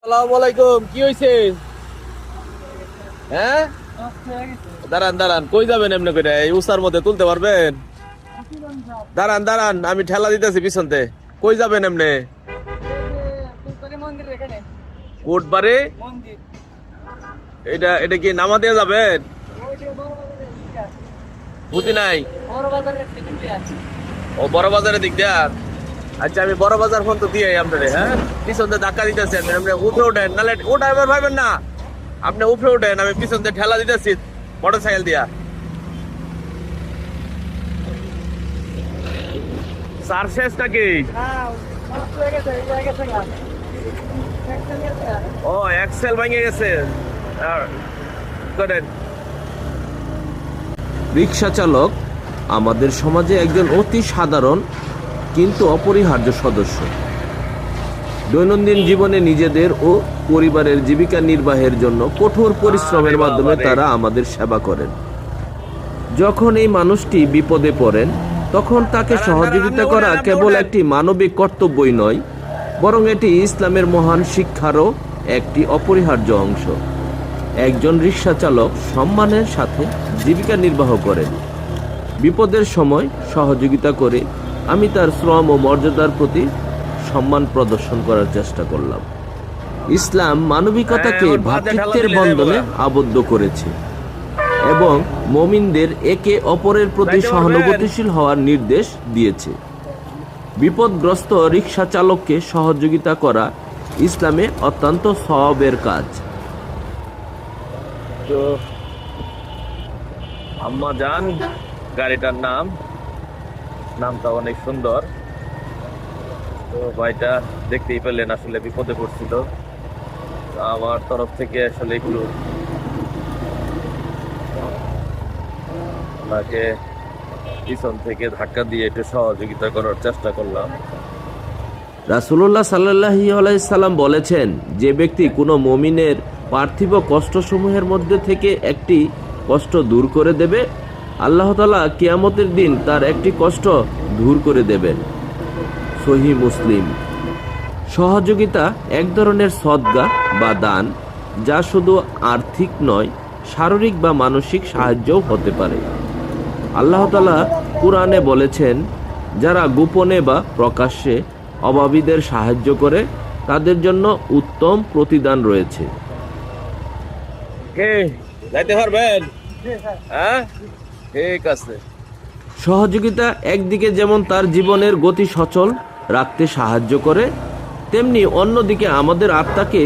আসসালামু আলাইকুম। কি হয়েছে? হ্যাঁ, দাঁড়ান দাঁড়ান, কই যাবেন? এমনি করে এই উষার মধ্যে তুলতে পারবেন? দাঁড়ান দাঁড়ান, আমি ঠেলা দিতেছি পিছনতে। কই যাবেন এমনি? কোটবাড়ি? এটা এটা কি নামা দিয়ে যাবেন? বুঝি নাই। ও বড় বাজারের দিক দিয়ে? আচ্ছা, আমি বড় বাজার ফোন তো দিয়ে আপনারে। হ্যাঁ, পিছন দিয়ে ধাক্কা দিতেছেন, আপনি উপরে ওঠেন, নাহলে ওটা এবার পাইবেন না। আপনি উপরে ওঠেন, আমি পিছন দিয়ে ঠেলা দিতেছি মোটর সাইকেল দিয়া। সার শেষ নাকি? ও, এক্সেল ভেঙে গেছে। করেন। রিক্সা চালক আমাদের সমাজে একজন অতি সাধারণ কিন্তু অপরিহার্য সদস্য। দৈনন্দিন জীবনে নিজেদের ও পরিবারের জীবিকা নির্বাহের জন্য কঠোর পরিশ্রমের মাধ্যমে তারা আমাদের সেবা করেন। যখন এই মানুষটি বিপদে পড়েন, তখন তাকে সহযোগিতা করা কেবল একটি মানবিক কর্তব্যই নয়, বরং এটি ইসলামের মহান শিক্ষারও একটি অপরিহার্য অংশ। একজন রিক্সা চালক সম্মানের সাথে জীবিকা নির্বাহ করেন। বিপদের সময় সহযোগিতা করে আমি তার শ্রম ও মর্যাদার প্রতি সম্মান প্রদর্শন করার চেষ্টা করলাম। ইসলাম মানবিকতাকে ভ্রাতৃত্বের বন্ধনে আবদ্ধ করেছে এবং মুমিনদের একে অপরের প্রতি সহানুভূতিশীল হওয়ার নির্দেশ দিয়েছে। বিপদগ্রস্ত রিক্সা চালককে সহযোগিতা করা ইসলামে অত্যন্ত সওয়াবের কাজ। তো আম্মা জান, গাড়িটার নামটা অনেক সুন্দর। তো ভাইটা দেখতেই পেলেন আসলে বিপদে পড়ছিল। আমার তরফ থেকে আসলে একটু তাকে পিছন থেকে ধাক্কা দিয়ে একটু সহযোগিতা করার চেষ্টা করলাম। রাসূলুল্লাহ সাল্লাল্লাহু আলাইহি সাল্লাম বলেছেন, যে ব্যক্তি কোনো মুমিনের পার্থিব কষ্টসমূহের মধ্যে থেকে একটি কষ্ট দূর করে দেবে, আল্লাহ তাআলা কিয়ামতের দিন তার একটি কষ্ট দূর করে দেবেন। সহিহ মুসলিম। সহযোগিতা এক ধরনের সদকা বা দান, যা শুধু আর্থিক নয়, শারীরিক বা মানসিক সাহায্যও হতে পারে। আল্লাহ তাআলা কুরআনে বলেছেন, যারা গোপনে বা প্রকাশ্যে অভাবীদের সাহায্য করে তাদের জন্য উত্তম প্রতিদান রয়েছে। কে যাইতে পারবেন? হ্যাঁ, ঠিক আছে। সহযোগিতা একদিকে যেমন তার জীবনের গতি সচল রাখতে সাহায্য করে, তেমনি অন্যদিকে আমাদের আত্মাকে